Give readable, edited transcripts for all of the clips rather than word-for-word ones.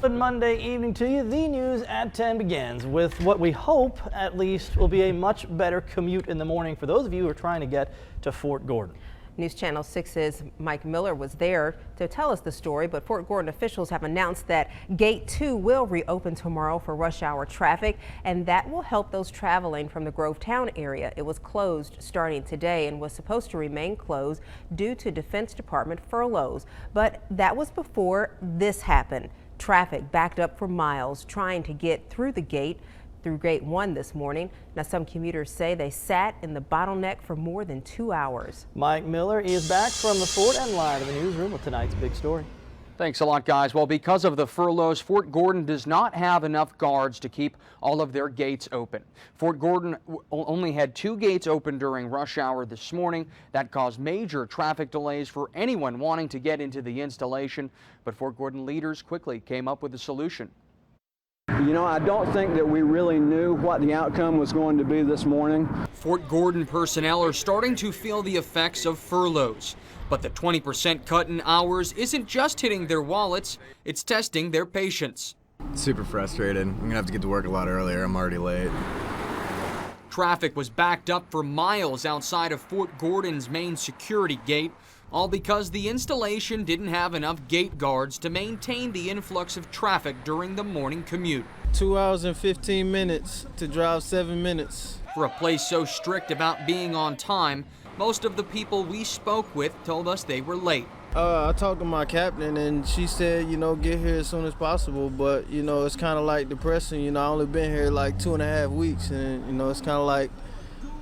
Good Monday evening to you. The news at 10 begins with what we hope at least will be a much better commute in the morning for those of you who are trying to get to Fort Gordon. News Channel 6's Mike Miller was there to tell us the story, but Fort Gordon officials have announced that Gate 2 will reopen tomorrow for rush hour traffic, and that will help those traveling from the Grovetown area. It was closed starting today and was supposed to remain closed due to Defense Department furloughs, but that was before this happened. Traffic backed up for miles trying to get through the gate through Gate 1 this morning. Now, some commuters say they sat in the bottleneck for more than 2 hours. Mike Miller is back from the fort and live in the newsroom with tonight's big story. Thanks a lot, guys. Well, because of the furloughs, Fort Gordon does not have enough guards to keep all of their gates open. Fort Gordon only had 2 gates open during rush hour this morning. That caused major traffic delays for anyone wanting to get into the installation. But Fort Gordon leaders quickly came up with a solution. You know, I don't think that we really knew what the outcome was going to be this morning. Fort Gordon personnel are starting to feel the effects of furloughs. But the 20% cut in hours isn't just hitting their wallets, it's testing their patience. Super frustrated. I'm gonna have to get to work a lot earlier. I'm already late. Traffic was backed up for miles outside of Fort Gordon's main security gate, all because the installation didn't have enough gate guards to maintain the influx of traffic during the morning commute. 2 hours and 15 minutes to drive 7 minutes. For a place so strict about being on time, most of the people we spoke with told us they were late. I talked to my captain and she said, you know, get here as soon as possible, but you know, it's kind of like depressing. You know, I only been here like 2.5 weeks and you know, it's kind of like,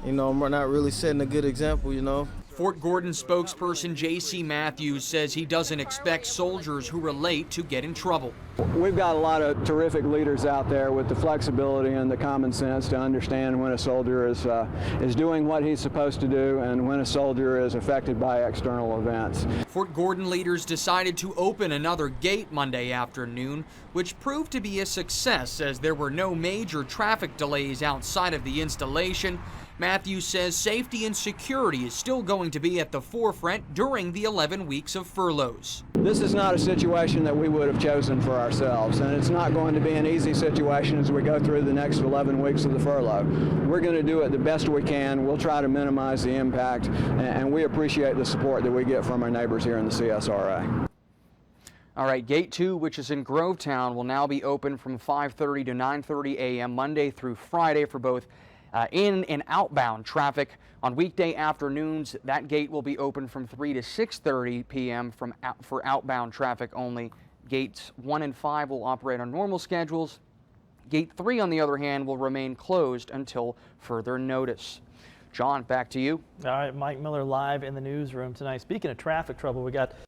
you know, I'm not really setting a good example, you know. Fort Gordon spokesperson J.C. Matthews says he doesn't expect soldiers who are late to get in trouble. We've got a lot of terrific leaders out there with the flexibility and the common sense to understand when a soldier is doing what he's supposed to do and when a soldier is affected by external events. Fort Gordon leaders decided to open another gate Monday afternoon, which proved to be a success as there were no major traffic delays outside of the installation. Matthews says safety and security is still going to be at the forefront during the 11 weeks of furloughs. This is not a situation that we would have chosen for ourselves, and it's not going to be an easy situation as we go through the next 11 weeks of the furlough. We're going to do it the best we can. We'll try to minimize the impact, and we appreciate the support that we get from our neighbors here in the CSRA. All right, Gate 2, which is in Grovetown, will now be open from 5:30 to 9:30 a.m. Monday through Friday for both in and outbound traffic. On weekday afternoons, that gate will be open from 3 to 6:30 p.m. for outbound traffic only. Gates 1 and 5 will operate on normal schedules. Gate 3, on the other hand, will remain closed until further notice. John, back to you. All right, Mike Miller live in the newsroom tonight. Speaking of traffic trouble, we got